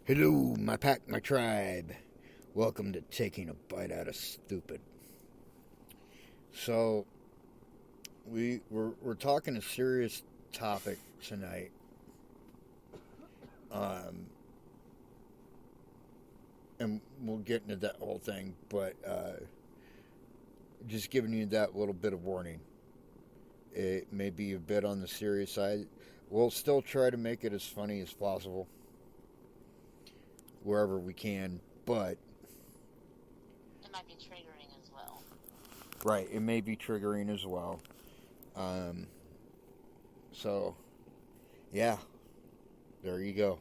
Hello, my pack, my tribe. Welcome to Taking a Bite Out of Stupid. So, we're talking a serious topic tonight. Um, and we'll get into that whole thing, but just giving you that little bit of warning. It may be a bit on the serious side. We'll still try to make it as funny as possible wherever we can, but It might be triggering as well. right, it may be triggering as well. Um, so, yeah, there you go.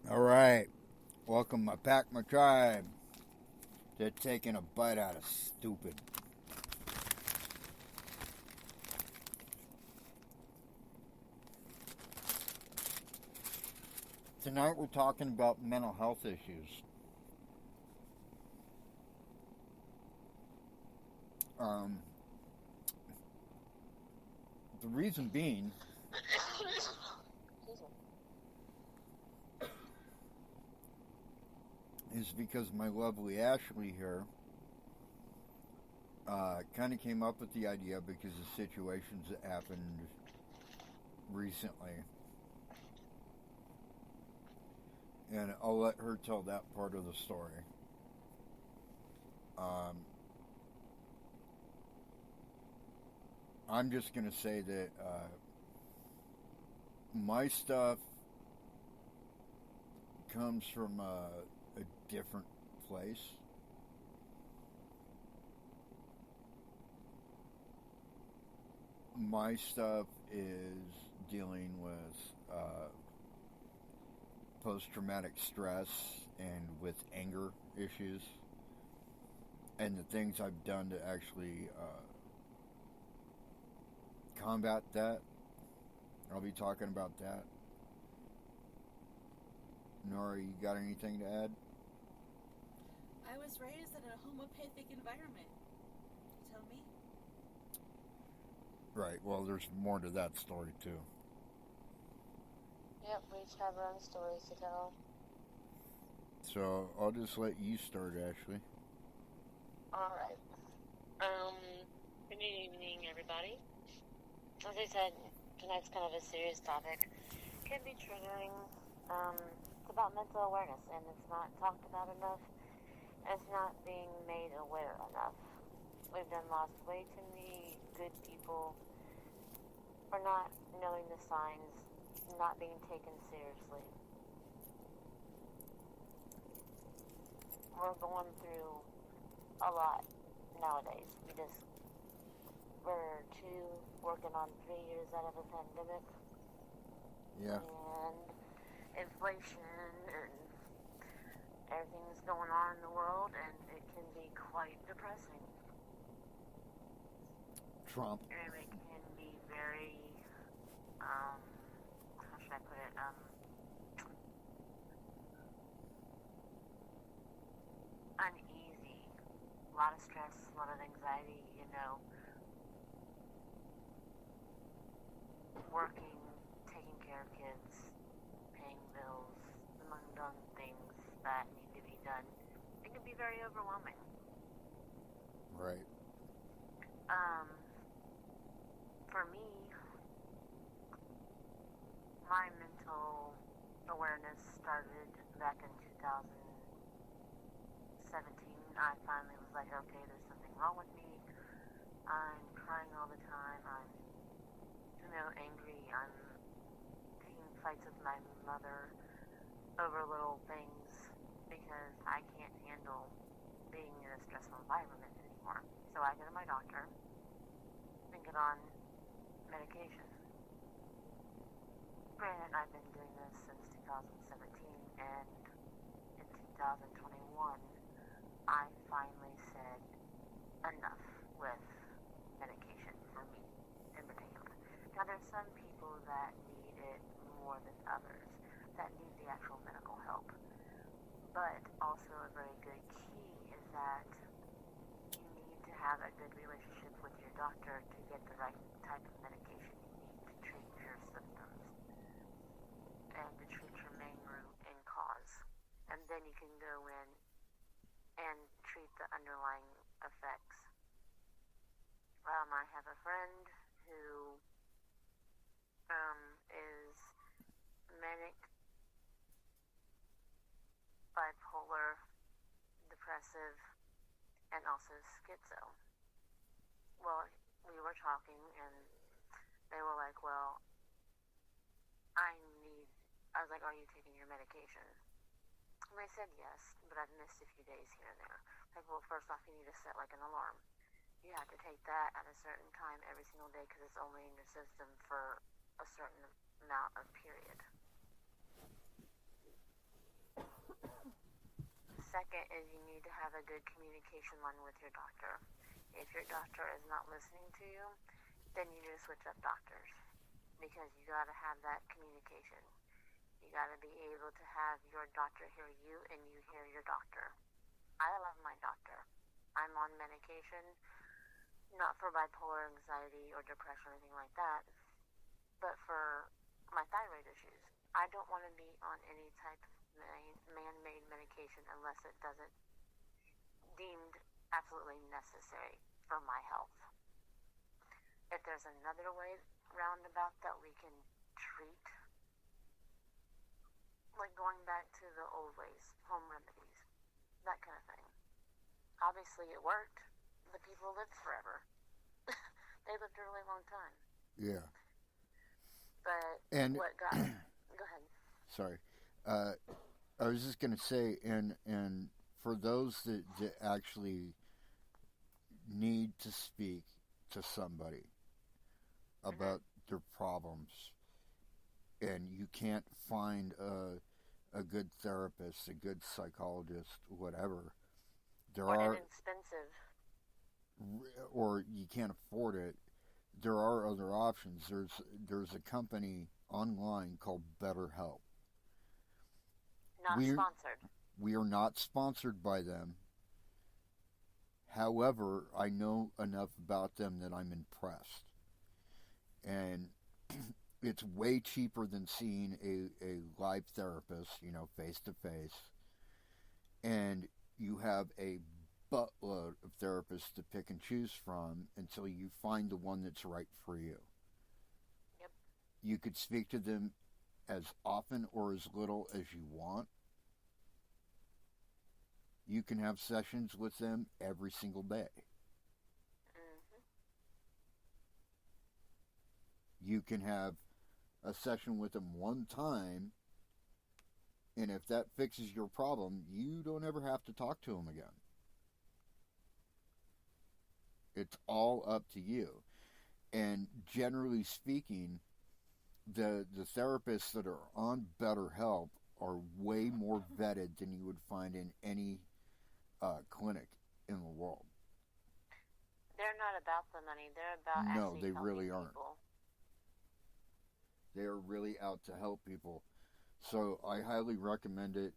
All right. Welcome, my pack, my tribe. They're taking a bite out of stupid. Tonight we're talking about mental health issues. Um, the reason being is because my lovely Ashley here kind of came up with the idea because of situations that happened recently. And I'll let her tell that part of the story. Um, I'm just going to say that my stuff comes from a different place. My stuff is dealing with post-traumatic stress and with anger issues and the things I've done to actually combat that. I'll be talking about that. Nora, you got anything to add? I was raised in a homopathic environment. Tell me. Right, well, there's more to that story, too. Yep, we each have our own stories to tell. So, I'll just let you start, Ashley. Alright. Good evening, everybody. As I said, tonight's kind of a serious topic. Can be triggering. It's about mental awareness, and it's not talked about enough. It's not being made aware enough. We've done lost way too many good people for not knowing the signs, not being taken seriously. We're going through a lot nowadays. We're working on 3 years out of a pandemic. Yeah. And inflation and everything's going on in the world, and it can be quite depressing. Trump. And it can be very, how should I put it, uneasy. A lot of stress, a lot of anxiety, working, taking care of kids, paying bills, among other things that need to be done, it can be very overwhelming. Right. For me, my mental awareness started back in 2017. I finally was like, okay, there's something wrong with me. I'm crying all the time. I'm, angry. I'm taking fights with my mother over little things because I can't handle being in a stressful environment anymore. So I go to my doctor and get on medication. Granted, I've been doing this since 2017, and in 2021, I finally said enough with medication for me in particular. Now, there's some people that need it more than others, that need the actual medical help. But also a very good key is that you need to have a good relationship with your doctor to get the right type of medication you need to treat your symptoms and to treat your main root and cause. And then you can go in and treat the underlying effects. I have a friend who is manic, bipolar, depressive, and also schizo. Well, we were talking and they were like, well, I was like, are you taking your medication? And they said yes, but I've missed a few days here and there. Like, well, first off, you need to set like an alarm. You have to take that at a certain time every single day because it's only in your system for a certain amount of period. Second is you need to have a good communication line with your doctor. If your doctor is not listening to you, then you need to switch up doctors because you got to have that communication. You got to be able to have your doctor hear you and you hear your doctor. I love my doctor. I'm on medication, not for bipolar anxiety or depression or anything like that, but for my thyroid issues. I don't want to be on any type of man-made medication unless it doesn't deemed absolutely necessary for my health. If there's another way roundabout that we can treat, like going back to the old ways, home remedies, that kind of thing. Obviously it worked. The people lived forever. They lived a really long time. Yeah. But and what got go ahead. Sorry. I was just going to say, and for those that actually need to speak to somebody about their problems, and you can't find a good therapist, a good psychologist, whatever, Inexpensive. Or you can't afford it, there are other options. There's a company online called BetterHelp. Not sponsored. We are not sponsored by them. However, I know enough about them that I'm impressed. And it's way cheaper than seeing a live therapist, face to face. And you have a buttload of therapists to pick and choose from until you find the one that's right for you. Yep. You could speak to them as often or as little as you want. You can have sessions with them every single day. You can have a session with them one time, and if that fixes your problem, you don't ever have to talk to them again. It's all up to you. And generally speaking, the therapists that are on BetterHelp are way more vetted than you would find in any clinic in the world. They're not about the money. They're about actually they really helping aren't. people. They are really out to help people. So I highly recommend it.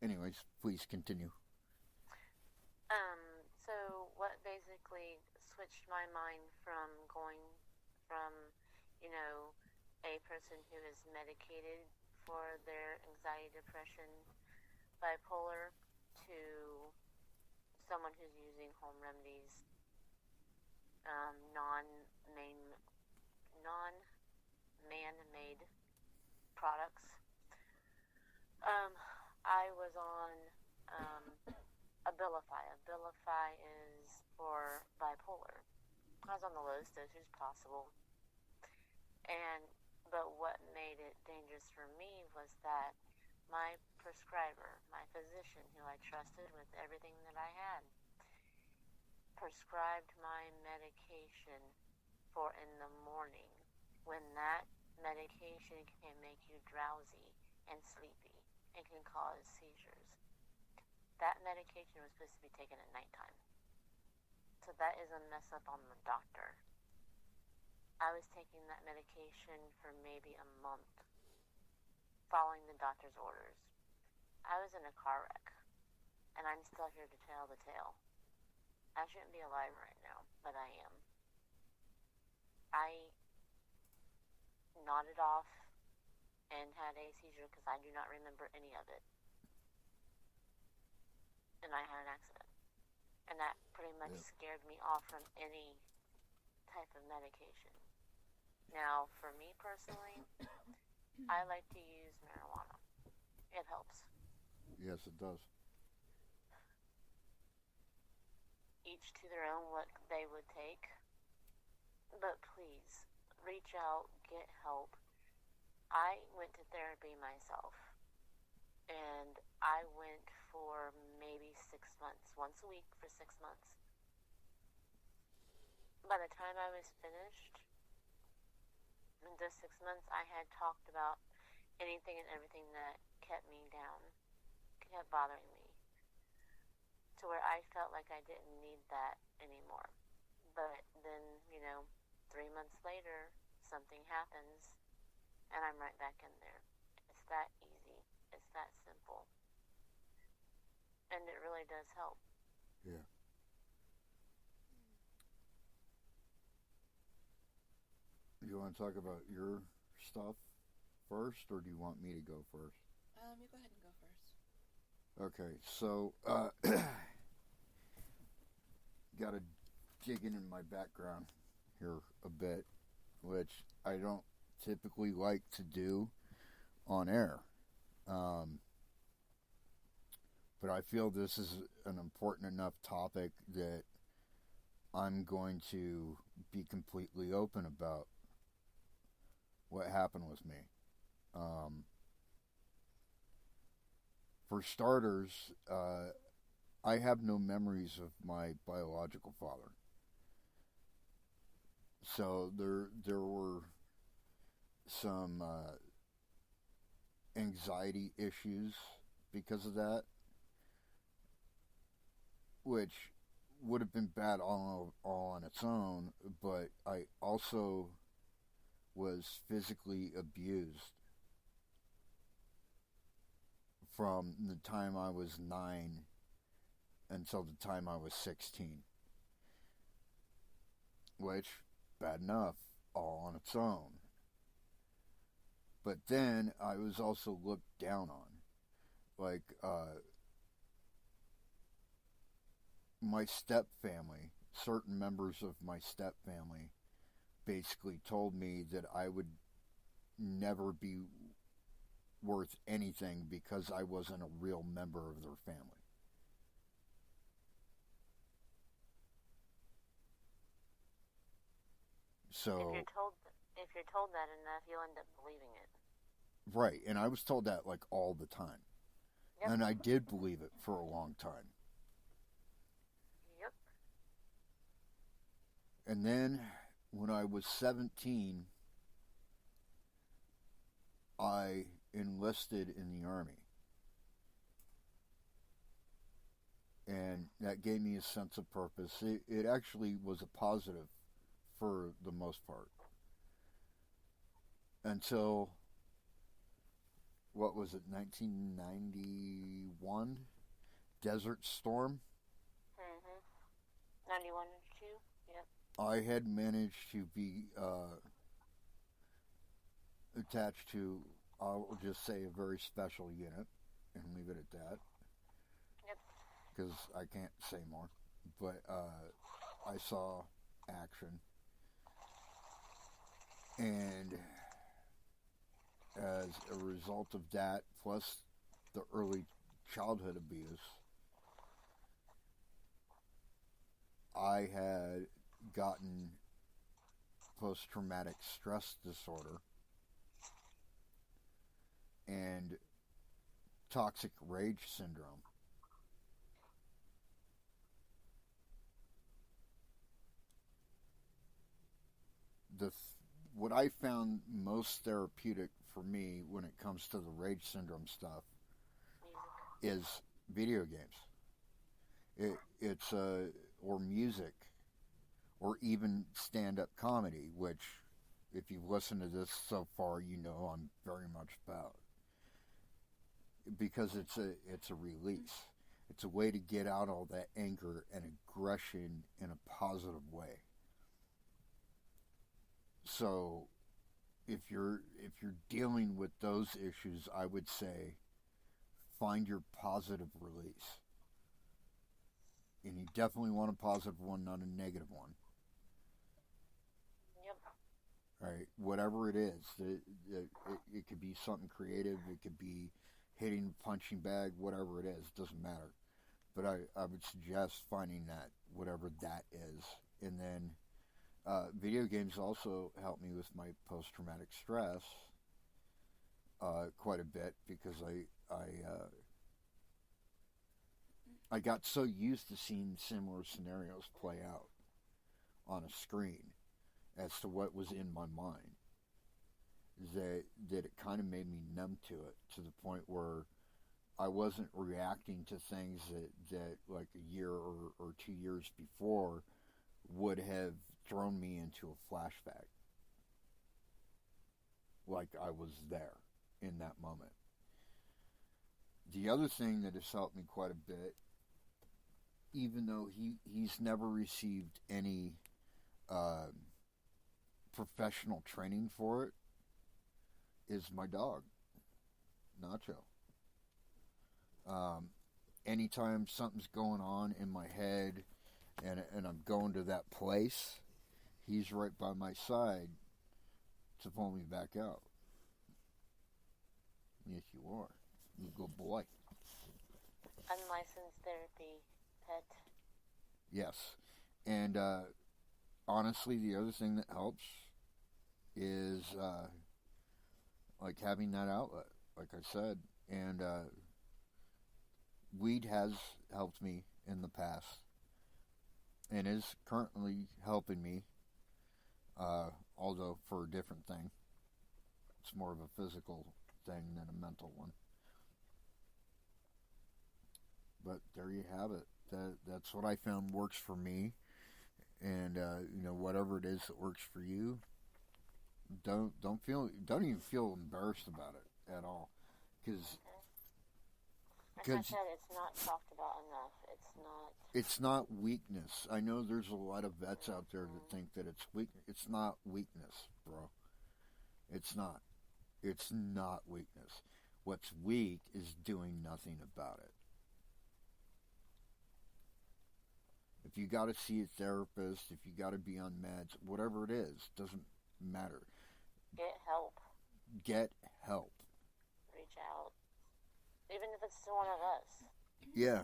Anyways, please continue. So what basically switched my mind from going from a person who is medicated for their anxiety, depression, bipolar, to someone who's using home remedies, non-man-made products. I was on Abilify. Abilify is for bipolar. I was on the lowest dosage possible, but what made it dangerous for me was that my prescriber, my physician, who I trusted with everything that I had, prescribed my medication for in the morning, when that medication can make you drowsy and sleepy and can cause seizures. That medication was supposed to be taken at nighttime. So that is a mess up on the doctor. I was taking that medication for maybe a month, following the doctor's orders. I was in a car wreck, and I'm still here to tell the tale. I shouldn't be alive right now, but I am. I nodded off and had a seizure because I do not remember any of it. And I had an accident. And that pretty much scared me off from any type of medication. Now, for me personally, I like to use marijuana. It helps. Yes, it does. Each to their own what they would take. But please, reach out, get help. I went to therapy myself. And I went for maybe 6 months, once a week for 6 months. By the time I was finished, in those 6 months, I had talked about anything and everything that kept me down, kept bothering me, to where I felt like I didn't need that anymore. But then, 3 months later, something happens, and I'm right back in there. It's that easy. It's that simple. And it really does help. Yeah. You want to talk about your stuff first, or do you want me to go first? You go ahead and go first. Okay, so got to dig in my background here a bit, which I don't typically like to do on air. But I feel this is an important enough topic that I'm going to be completely open about what happened with me. For starters, I have no memories of my biological father. So there were some anxiety issues because of that, which would have been bad all on its own, but I also was physically abused from the time I was 9 until the time I was 16. Which, bad enough, all on its own. But then I was also looked down on. Like, my step family, certain members of my step family, basically told me that I would never be worth anything because I wasn't a real member of their family. So if you're told that enough, you'll end up believing it. Right, and I was told that like all the time. Yep. And I did believe it for a long time. Yep. And then when I was 17, I enlisted in the Army. And that gave me a sense of purpose. It actually was a positive for the most part. Until, what was it, 1991? Desert Storm? 91 and 2, yep. I had managed to be attached to, I'll just say, a very special unit and leave it at that Yep. because I can't say more. But I saw action, and as a result of that, plus the early childhood abuse, I had gotten post traumatic stress disorder and toxic rage syndrome. What I found most therapeutic for me when it comes to the rage syndrome stuff Music. is video games. It's or music, or even stand-up comedy, which, if you've listened to this so far, you know I'm very much about, because it's a release. It's a way to get out all that anger and aggression in a positive way. So if you're dealing with those issues, I would say find your positive release. And you definitely want a positive one, not a negative one. Yep. Right? Whatever it is, it could be something creative. It could be hitting a punching bag. Whatever it is, doesn't matter. But I would suggest finding that, whatever that is. And then video games also help me with my post-traumatic stress quite a bit, because I got so used to seeing similar scenarios play out on a screen as to what was in my mind, that it kind of made me numb to it, to the point where I wasn't reacting to things that like a year or 2 years before would have thrown me into a flashback, like I was there in that moment. The other thing that has helped me quite a bit, even though he's never received any uh, professional training for it, is my dog, Nacho. Um, Anytime something's going on in my head, and I'm going to that place, he's right by my side to pull me back out. Yes, you are. You good boy. Unlicensed therapy pet. Yes. And honestly, the other thing that helps is like having that outlet, like I said. And weed has helped me in the past and is currently helping me, although for a different thing. It's more of a physical thing than a mental one. But there you have it. That's what I found works for me. And whatever it is that works for you, don't even feel embarrassed about it at all, because Like I said, it's not talked about enough. it's not weakness. I know there's a lot of vets out there that think that it's weak. It's not weakness, bro. It's not. It's not weakness. What's weak is doing nothing about it. If you got to see a therapist, if you got to be on meds, whatever it is, doesn't matter. Get help. Get help. Reach out. Even if it's to one of us. Yeah.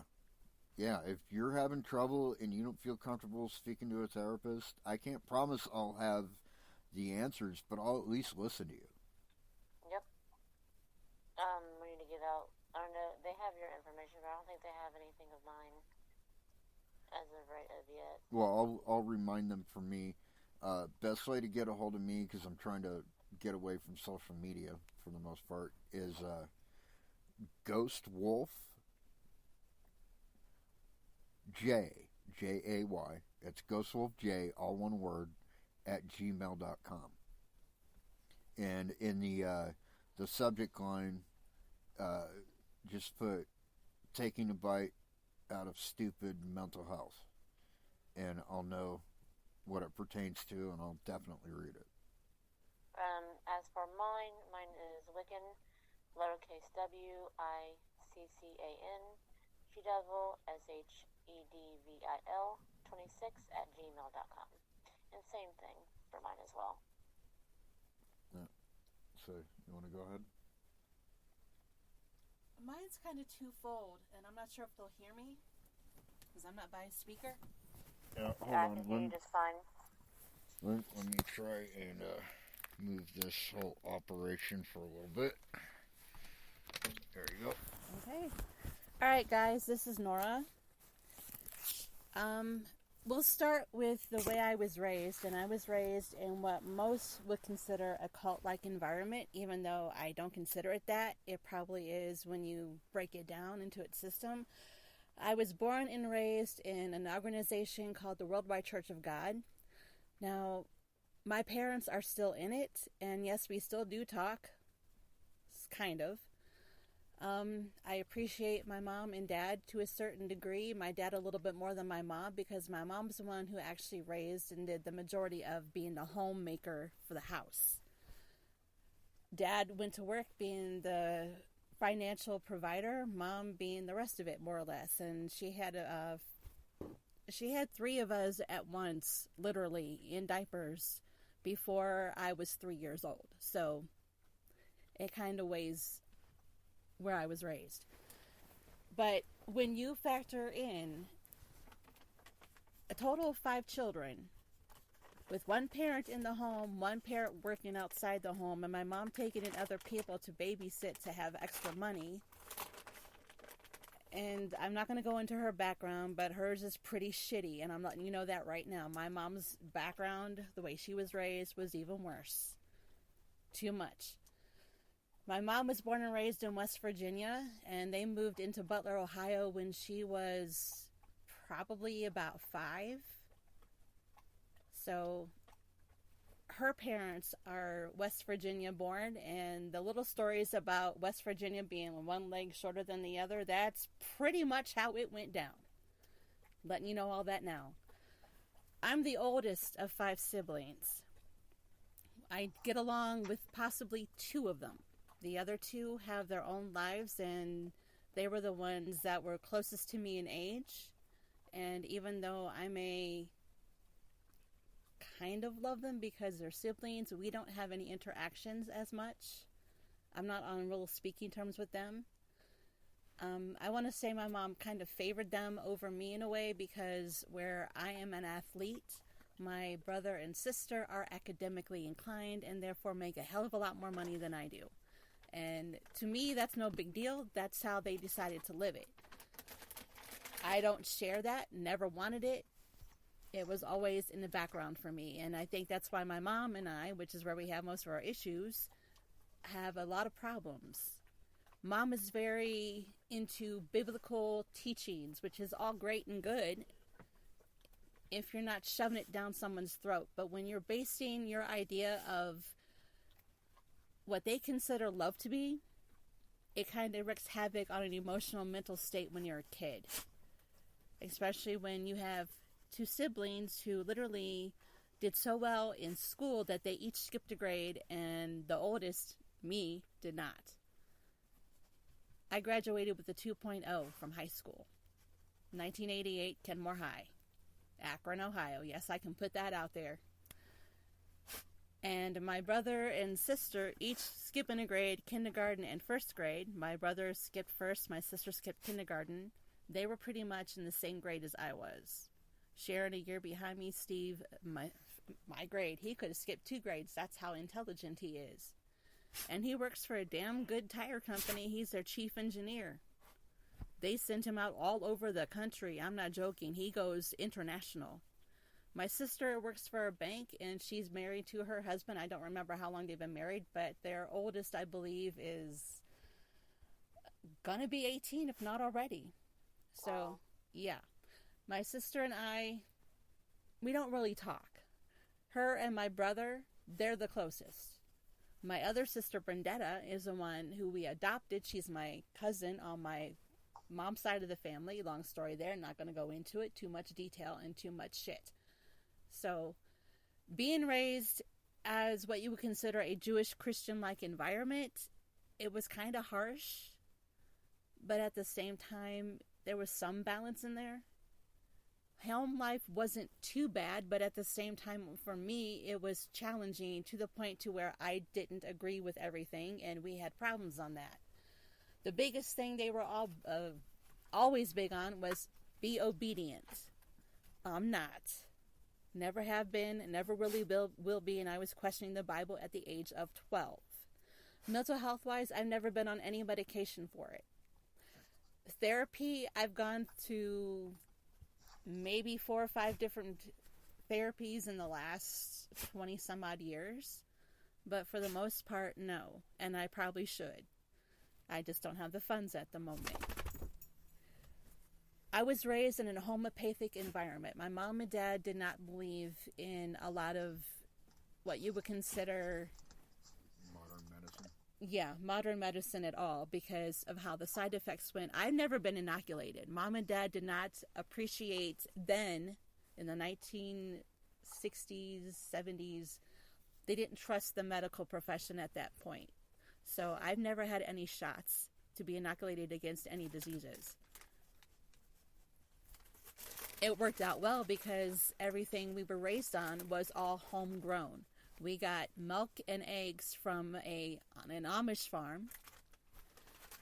Yeah, if you're having trouble and you don't feel comfortable speaking to a therapist, I can't promise I'll have the answers, but I'll at least listen to you. Yep. We need to get out. I don't know. They have your information, but I don't think they have anything of mine as of yet. Well, I'll remind them for me. Best way to get a hold of me, because I'm trying to get away from social media for the most part, is Ghost Wolf Jay. It's Ghost Wolf J, all one word, at gmail.com. And in the subject line, just put taking a bite out of stupid mental health, and I'll know what it pertains to, and I'll definitely read it. As for mine is Wiccan, lowercase WICCAN, Shedevil, SHEDVIL, 26 @gmail.com. And same thing for mine as well. Yeah. So, you want to go ahead? Mine's kind of twofold, and I'm not sure if they'll hear me because I'm not by a speaker. Yeah, hold I on. can hear you just fine. Let me try and move this whole operation for a little bit. There you go. Okay. All right, guys, this is Nora. We'll start with the way I was raised, and I was raised in what most would consider a cult-like environment, even though I don't consider it that. It probably is when you break it down into its system. I was born and raised in an organization called the Worldwide Church of God. Now, my parents are still in it, and yes, we still do talk, kind of. I appreciate my mom and dad to a certain degree. My dad a little bit more than my mom, because my mom's the one who actually raised and did the majority of being the homemaker for the house. Dad went to work being the financial provider, mom being the rest of it, more or less. And she had 3 of us at once, literally, in diapers, before I was 3 years old. So it kind of weighs where I was raised. But when you factor in a total of 5 children, with one parent in the home, one parent working outside the home, and my mom taking in other people to babysit to have extra money. And I'm not going to go into her background, but hers is pretty shitty, and I'm letting you know that right now. My mom's background, the way she was raised, was even worse. Too much. My mom was born and raised in West Virginia, and they moved into Butler, Ohio when she was probably about 5. So her parents are West Virginia born, and the little stories about West Virginia being one leg shorter than the other, that's pretty much how it went down. Letting you know all that now. I'm the oldest of 5 siblings. I get along with possibly 2 of them. The other 2 have their own lives, and they were the ones that were closest to me in age. And even though I may kind of love them because they're siblings, we don't have any interactions as much. I'm not on real speaking terms with them. I want to say my mom kind of favored them over me in a way, because where I am an athlete, my brother and sister are academically inclined and therefore make a hell of a lot more money than I do. And to me, that's no big deal. That's how they decided to live it. I don't share that, never wanted it. It was always in the background for me. And I think that's why my mom and I, which is where we have most of our issues, have a lot of problems. Mom is very into biblical teachings, which is all great and good if you're not shoving it down someone's throat. But when you're basing your idea of what they consider love to be, it kind of wreaks havoc on an emotional mental state when you're a kid. Especially when you have 2 siblings who literally did so well in school that they each skipped a grade, and the oldest, me, did not. I graduated with a 2.0 from high school. 1988, Kenmore High. Akron, Ohio. Yes, I can put that out there. And my brother and sister each skipping a grade, kindergarten and 1st grade. My brother skipped 1st, my sister skipped kindergarten. They were pretty much in the same grade as I was. Sharon, a year behind me, Steve, my grade. He could have skipped 2 grades. That's how intelligent he is. And he works for a damn good tire company. He's their chief engineer. They sent him out all over the country. I'm not joking. He goes international. My sister works for a bank, and she's married to her husband. I don't remember how long they've been married, but their oldest, I believe, is gonna be 18, if not already. So, yeah. My sister and I, we don't really talk. Her and my brother, they're the closest. My other sister, Brendetta, is the one who we adopted. She's my cousin on my mom's side of the family. Long story there. Not going to go into it. Too much detail and too much shit. So, being raised as what you would consider a Jewish Christian-like environment, it was kind of harsh, but at the same time, there was some balance in there. Home life wasn't too bad, but at the same time, for me, it was challenging to the point to where I didn't agree with everything, and we had problems on that. The biggest thing they were all always big on was be obedient. I'm not. Never have been, never really will be, and I was questioning the Bible at the age of 12. Mental health-wise, I've never been on any medication for it. Therapy, I've gone to maybe 4 or 5 different therapies in the last 20 some odd years, but for the most part, no, and I probably should. I just don't have the funds at the moment. I was raised in a homeopathic environment. My mom and dad did not believe in a lot of what you would consider modern medicine at all, because of how the side effects went. I've never been inoculated. Mom and dad did not appreciate then, in the 1960s, 70s, they didn't trust the medical profession at that point. So I've never had any shots to be inoculated against any diseases. It worked out well because everything we were raised on was all homegrown. We got milk and eggs from on an Amish farm.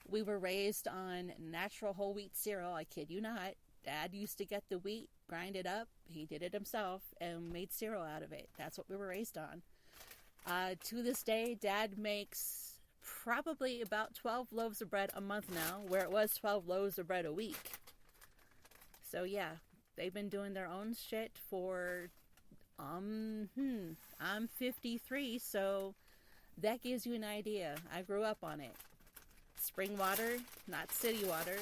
We were raised on natural whole wheat cereal. I kid you not. Dad used to get the wheat, grind it up. He did it himself and made cereal out of it. That's what we were raised on. To this day, Dad makes probably about 12 loaves of bread a month now, where it was 12 loaves of bread a week. So yeah, they've been doing their own shit for I'm 53, so that gives you an idea. I grew up on it. Spring water, not city water.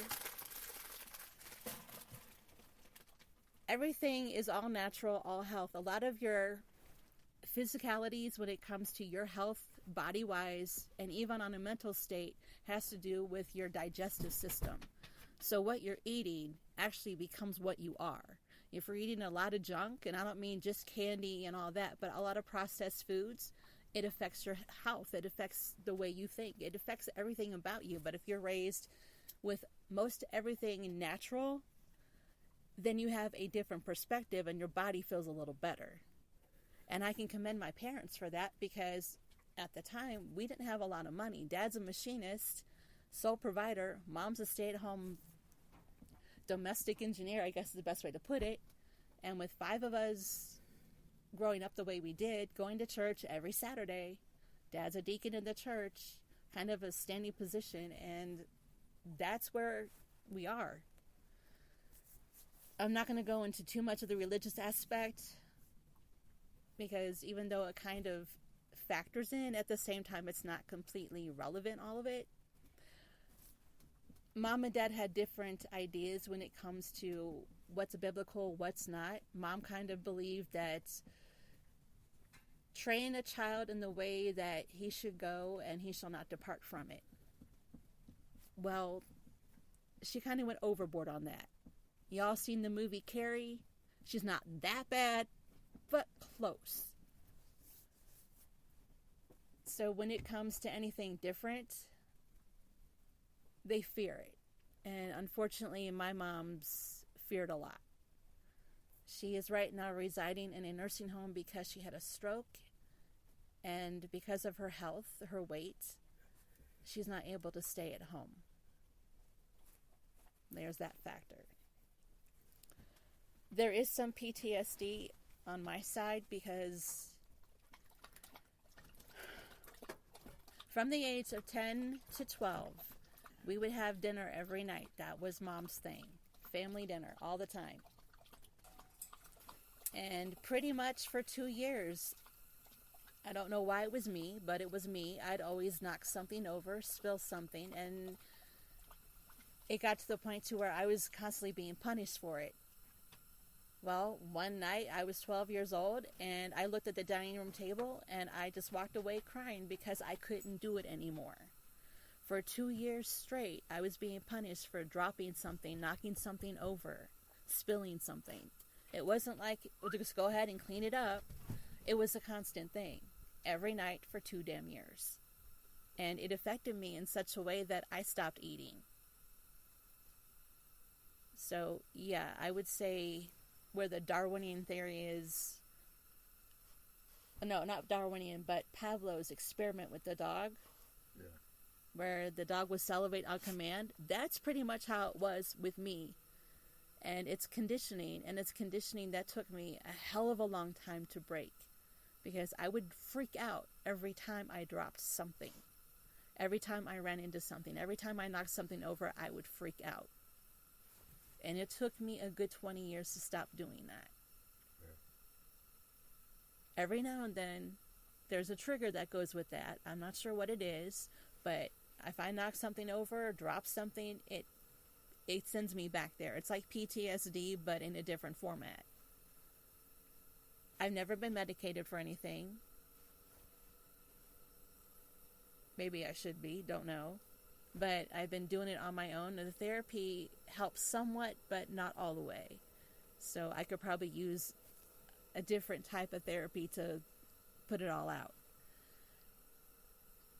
Everything is all natural, all health. A lot of your physicalities when it comes to your health, body-wise, and even on a mental state, has to do with your digestive system. So what you're eating actually becomes what you are. If you're eating a lot of junk, and I don't mean just candy and all that, but a lot of processed foods, it affects your health. It affects the way you think. It affects everything about you. But if you're raised with most everything natural, then you have a different perspective and your body feels a little better. And I can commend my parents for that, because at the time, we didn't have a lot of money. Dad's a machinist, sole provider. Mom's a stay-at-home domestic engineer, I guess is the best way to put it. And with 5 of us growing up the way we did, going to church every Saturday, Dad's a deacon in the church, kind of a standing position, and that's where we are. I'm not going to go into too much of the religious aspect, because even though it kind of factors in, at the same time it's not completely relevant, all of it. Mom and Dad had different ideas when it comes to what's biblical, what's not. Mom kind of believed that train a child in the way that he should go and he shall not depart from it. Well, she kind of went overboard on that. Y'all seen the movie Carrie? She's not that bad, but close. So when it comes to anything different, they fear it. And unfortunately, my mom's feared a lot. She is right now residing in a nursing home because she had a stroke, and because of her health, her weight, she's not able to stay at home. There's that factor. There is some PTSD on my side, because from the age of 10 to 12, we would have dinner every night. That was Mom's thing. Family dinner all the time. And pretty much for 2 years, I don't know why it was me, but it was me. I'd always knock something over, spill something, and it got to the point to where I was constantly being punished for it. Well, one night I was 12 years old, and I looked at the dining room table, and I just walked away crying because I couldn't do it anymore. For 2 years straight, I was being punished for dropping something, knocking something over, spilling something. It wasn't like, just go ahead and clean it up. It was a constant thing. every night for 2 damn years. And it affected me in such a way that I stopped eating. So, yeah, I would say where the Darwinian theory is... No, not Darwinian, but Pavlov's experiment with the dog. Yeah. Where the dog would salivate on command. That's pretty much how it was with me. And it's conditioning. And it's conditioning that took me a hell of a long time to break. Because I would freak out every time I dropped something. Every time I ran into something. Every time I knocked something over, I would freak out. And it took me a good 20 years to stop doing that. Yeah. Every now and then, there's a trigger that goes with that. I'm not sure what it is, but if I knock something over or drop something, it sends me back there. It's like PTSD, but in a different format. I've never been medicated for anything. Maybe I should be, don't know. But I've been doing it on my own, and the therapy helps somewhat, but not all the way. So I could probably use a different type of therapy to put it all out.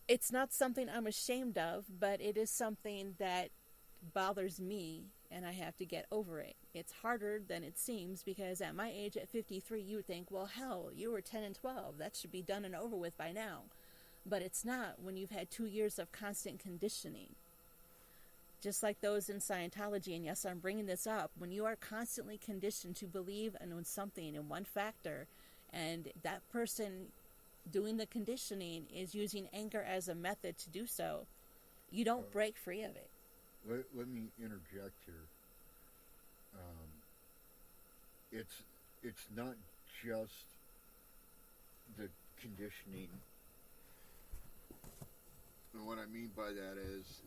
It's not something I'm ashamed of, but it is something that bothers me, and I have to get over it. It's harder than it seems, because at my age, at 53, you would think, well, hell, you were 10 and 12. That should be done and over with by now. But it's not when you've had 2 years of constant conditioning. Just like those in Scientology, and yes, I'm bringing this up, when you are constantly conditioned to believe in something, in one factor, and that person doing the conditioning is using anger as a method to do so, you don't break free of it. Let me interject here. It's not just the conditioning. And what I mean by that is,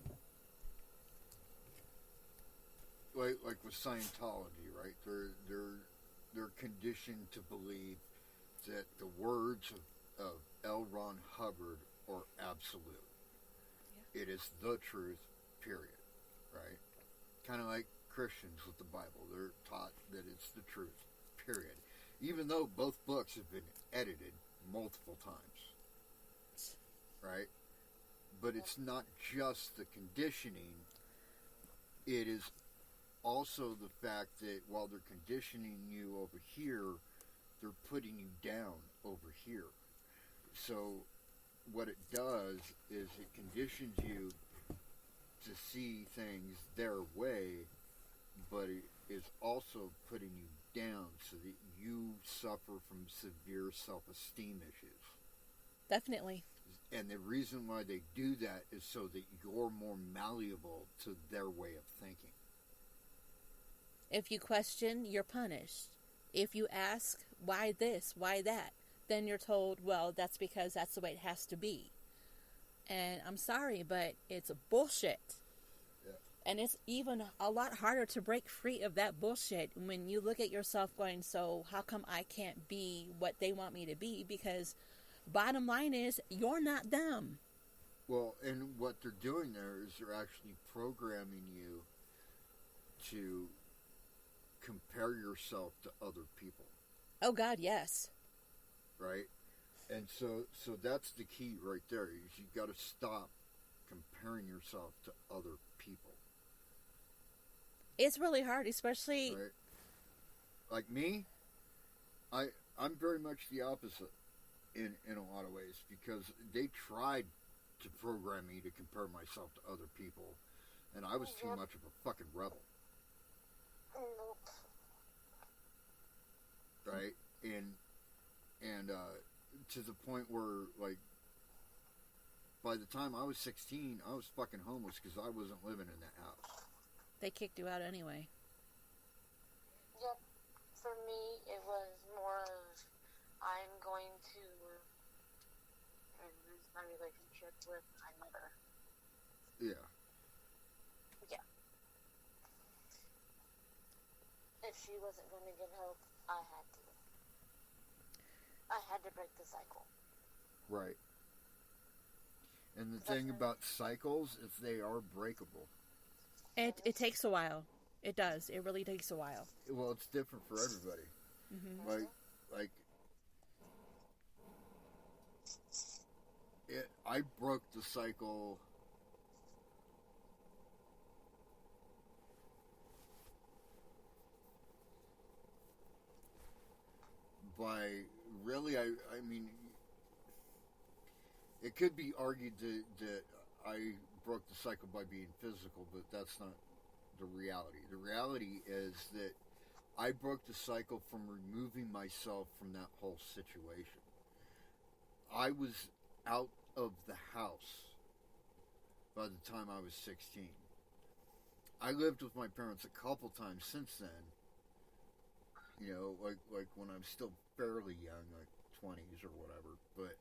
like with Scientology, right? They're conditioned to believe that the words of L. Ron Hubbard are absolute. Yeah. It is the truth, period. Right? Kind of like Christians with the Bible. They're taught that it's the truth, period. Even though both books have been edited multiple times. Right? But it's not just the conditioning. It is also the fact that while they're conditioning you over here, they're putting you down over here. So what it does is it conditions you to see things their way, but it is also putting you down so that you suffer from severe self-esteem issues. Definitely. And the reason why they do that is so that you're more malleable to their way of thinking. If you question, you're punished. If you ask, why this, why that, then you're told, well, that's because that's the way it has to be. And I'm sorry, but it's bullshit. Yeah. And it's even a lot harder to break free of that bullshit when you look at yourself going, so how come I can't be what they want me to be? Because bottom line is, you're not them. Well, and what they're doing there is they're actually programming you to compare yourself to other people. Oh, God, yes. Right? And so that's the key right there. Is you've got to stop comparing yourself to other people. It's really hard, especially... Right? Like me, I'm very much the opposite in a lot of ways, because they tried to program me to compare myself to other people, and I was too much of a fucking rebel. Right? And to the point where, like, by the time I was 16, I was fucking homeless because I wasn't living in that house. They kicked you out anyway. Yep. For me, it was more of, I'm going to lose my relationship with my mother. Yeah. Yeah. If she wasn't going to get help, I had to. I had to break the cycle. Right. And the thing about cycles is they are breakable. It takes a while. It does. It really takes a while. Well, it's different for everybody. Mm-hmm. Like I broke the cycle by really, I mean, it could be argued that I broke the cycle by being physical, but that's not the reality. The reality is that I broke the cycle from removing myself from that whole situation. I was out of the house by the time I was 16. I lived with my parents a couple times since then. You know, like when I'm still fairly young, like 20s or whatever. But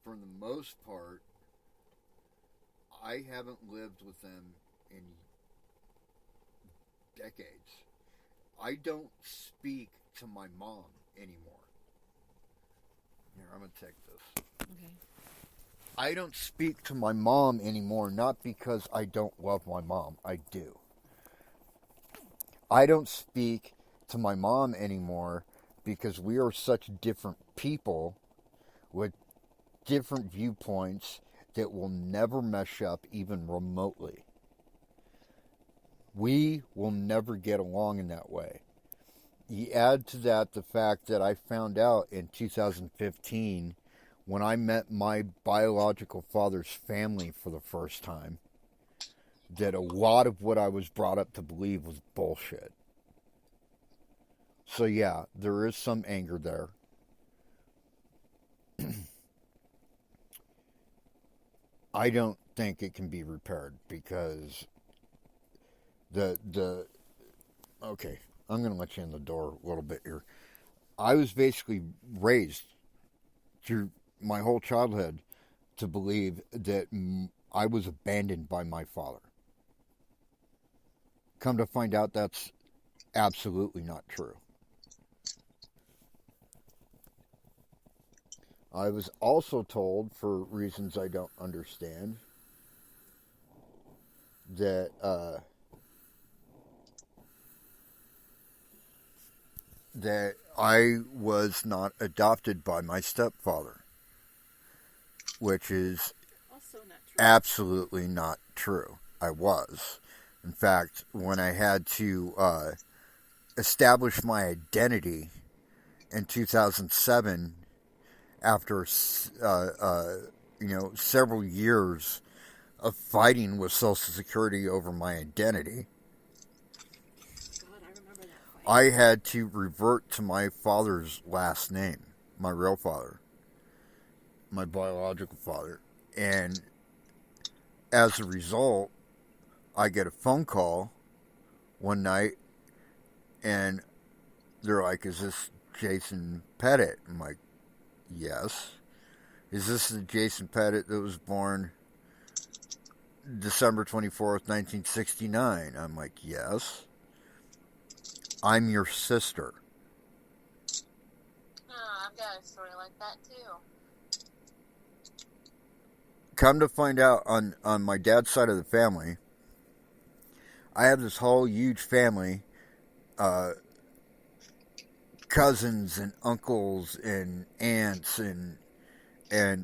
for the most part, I haven't lived with them in decades. I don't speak to my mom anymore. Here, I'm going to take this. Okay. I don't speak to my mom anymore, not because I don't love my mom. I do. I don't speak to my mom anymore because we are such different people with different viewpoints that will never mesh up even remotely. We will never get along in that way. You add to that the fact that I found out in 2015 when I met my biological father's family for the first time that a lot of what I was brought up to believe was bullshit. So yeah, there is some anger there. I don't think it can be repaired because okay, I'm going to let you in the door a little bit here. I was basically raised through my whole childhood to believe that I was abandoned by my father. Come to find out that's absolutely not true. I was also told, for reasons I don't understand, that that I was not adopted by my stepfather, which is Also not true. absolutely not true. I was. In fact, when I had to establish my identity in 2007, after several years of fighting with Social Security over my identity, God, I remember that fight. I had to revert to my father's last name, my real father, my biological father. And as a result, I get a phone call one night, and they're like, "Is this Jason Pettit?" I'm like, "Yes." "Is this the Jason Pettit that was born December 24th, 1969? I'm like, "Yes." "I'm your sister." Oh, I've got a story like that too. Come to find out, on my dad's side of the family, I have this whole huge family, cousins and uncles and aunts and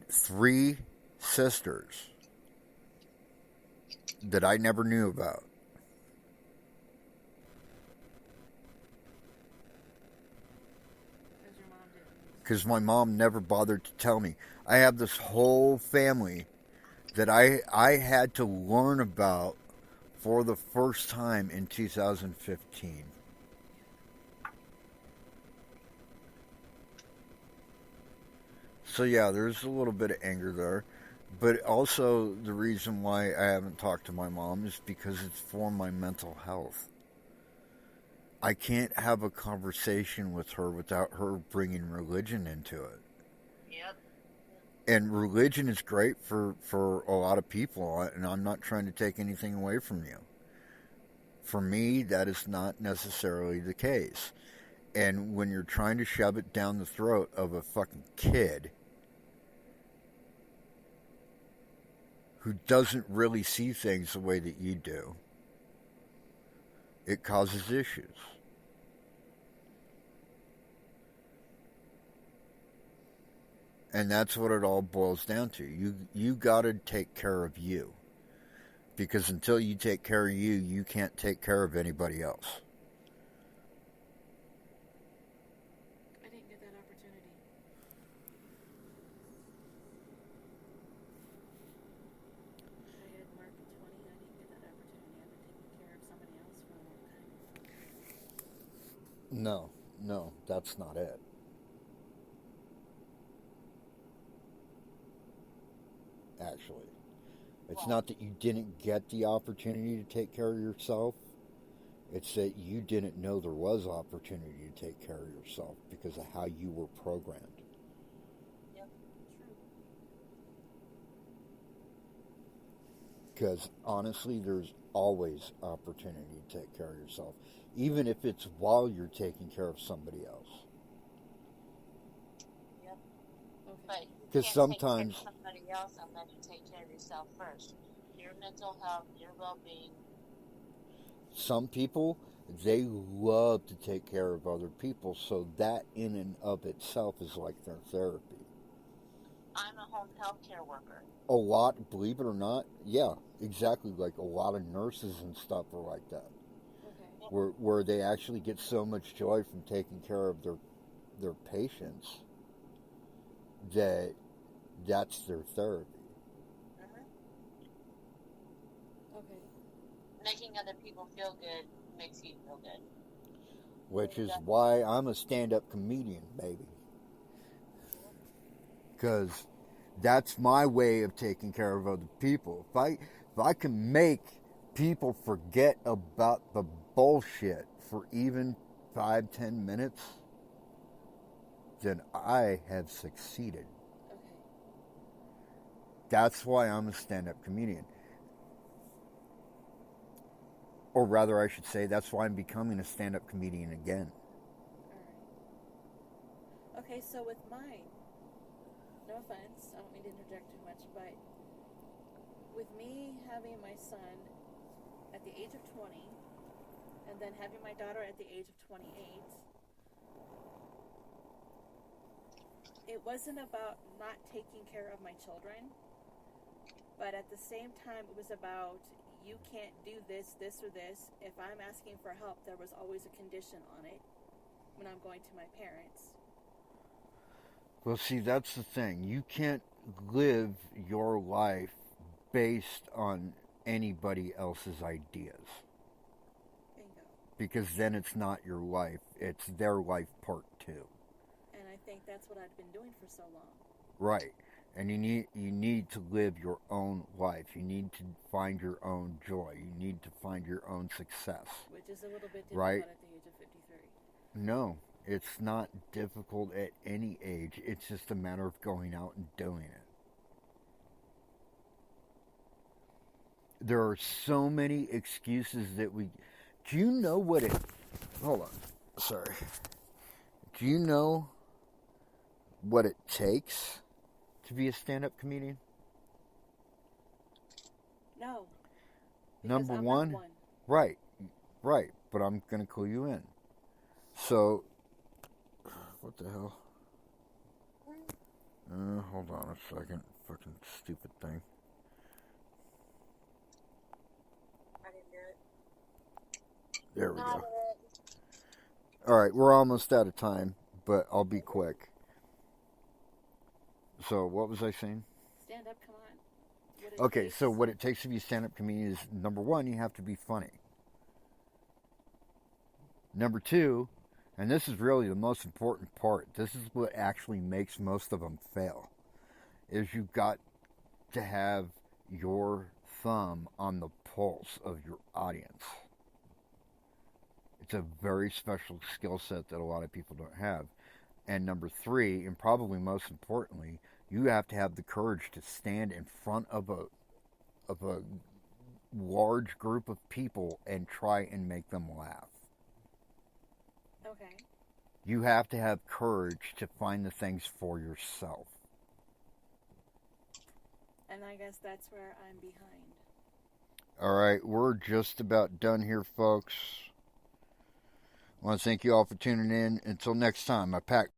3 sisters that I never knew about. Because your mom didn't. Because my mom never bothered to tell me. I have this whole family that I had to learn about for the first time in 2015. So yeah, there's a little bit of anger there. But also the reason why I haven't talked to my mom is because it's for my mental health. I can't have a conversation with her without her bringing religion into it. Yep. And religion is great for a lot of people, and I'm not trying to take anything away from you. For me, that is not necessarily the case. And when you're trying to shove it down the throat of a fucking kid who doesn't really see things the way that you do, it causes issues. And that's what it all boils down to. You got to take care of you. Because until you take care of you, you can't take care of anybody else. I didn't get that opportunity. I had Mark at 20. I didn't get that opportunity. I've been taking care of somebody else for a long time. No, that's not it. Actually. It's not that you didn't get the opportunity to take care of yourself. It's that you didn't know there was opportunity to take care of yourself because of how you were programmed. Yep. Because honestly, there's always opportunity to take care of yourself, even if it's while you're taking care of somebody else. Yep. Okay. But you 'Cause can't sometimes- take care of somebody else unless you take care of yourself first. Your mental health, your well-being. Some people, they love to take care of other people, so that in and of itself is like their therapy. I'm a home health care worker. A lot, believe it or not, yeah, exactly. Like a lot of nurses and stuff are like that, Okay. where they actually get so much joy from taking care of their patients that that's their therapy. Okay. Making other people feel good makes you feel good. Which is why I'm a stand-up comedian, baby. Because that's my way of taking care of other people. If I can make people forget about the bullshit for even 5-10 minutes, then I have succeeded. Okay. That's why I'm a stand-up comedian. Or rather, I should say, that's why I'm becoming a stand-up comedian again. Alright. Okay, so with mine, no offense, I don't mean to interject too much, but with me having my son at the age of 20, and then having my daughter at the age of 28, it wasn't about not taking care of my children, but at the same time, it was about you can't do this, this, or this. If I'm asking for help, there was always a condition on it when I'm going to my parents. Well, see, that's the thing. You can't live your life based on anybody else's ideas. Bingo. Because then it's not your life. It's their life part two. And I think that's what I've been doing for so long. Right. And you need to live your own life. You need to find your own joy. You need to find your own success. Which is a little bit difficult Right. at the age of 53. No, it's not difficult at any age. It's just a matter of going out and doing it. There are so many excuses that we... Do you know what it... Hold on. Sorry. Do you know what it takes to be a stand-up comedian? No. Number I'm one? not one. Right. But I'm going to clue you in. So, what the hell? Hold on a second. Fucking stupid thing. I didn't do it. There we Got go. it. Alright, we're almost out of time, but I'll be quick. So, what was I saying? Stand up, come on. What it Okay, takes- so what it takes to be a stand-up comedian is, number one, you have to be funny. Number two, and this is really the most important part, this is what actually makes most of them fail, is you've got to have your thumb on the pulse of your audience. It's a very special skill set that a lot of people don't have. And number three, and probably most importantly, you have to have the courage to stand in front of a large group of people and try and make them laugh. Okay. You have to have courage to find the things for yourself. And I guess that's where I'm behind. Alright, we're just about done here, folks. I want to thank you all for tuning in. Until next time, I pack